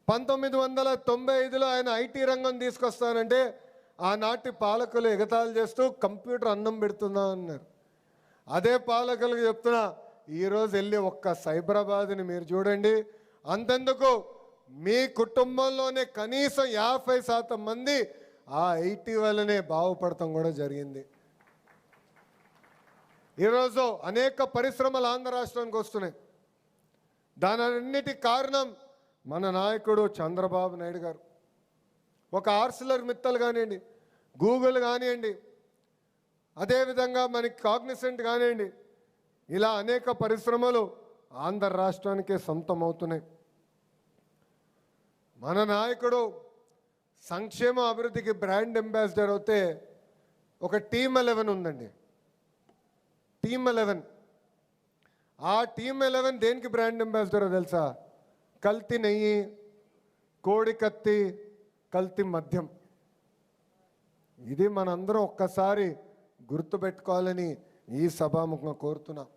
1995లో ఆయన ఐటీ రంగం తీసుకొస్తానంటే ఆనాటి పాలకులు ఎగతాళి చేస్తూ కంప్యూటర్ అన్నం పెడుతుందా అన్నారు. అదే పాలకులకు చెప్తున్నా, ఈరోజు వెళ్ళి ఒక్క సైబరాబాద్ని మీరు చూడండి. అంతెందుకు మీ కుటుంబంలోనే కనీసం 50% మంది ఆ ఐటీ వల్లనే బాగుపడటం కూడా జరిగింది. ఈరోజు అనేక పరిశ్రమలు ఆంధ్ర రాష్ట్రానికి వస్తున్నాయి. దానన్నిటికి కారణం మన నాయకుడు చంద్రబాబు నాయుడు గారు. ఒక ఆర్సిలర్ మిత్తల్ కానివ్వండి, గూగుల్ కానివ్వండి, అదేవిధంగా మనకి కాగ్నిసెంట్ కానివ్వండి, ఇలా అనేక పరిశ్రమలు ఆంధ్ర రాష్ట్రానికే సొంతం అవుతున్నాయి. మన నాయకుడు సంక్షేమ అభివృద్ధికి బ్రాండ్ అంబాసిడర్ అవుతే ఒక టీమ్ 11 ఉందండి. టీమ్ 11, ఆ టీమ్ 11 దేనికి బ్రాండ్ అంబాసిడర్ తెలుసా? కల్తీ నెయ్యి, కోడి కత్తి, కల్తీ మద్యం. ఇది మనందరం ఒక్కసారి గుర్తుపెట్టుకోవాలని ఈ సభాముఖంగా కోరుతున్నాం.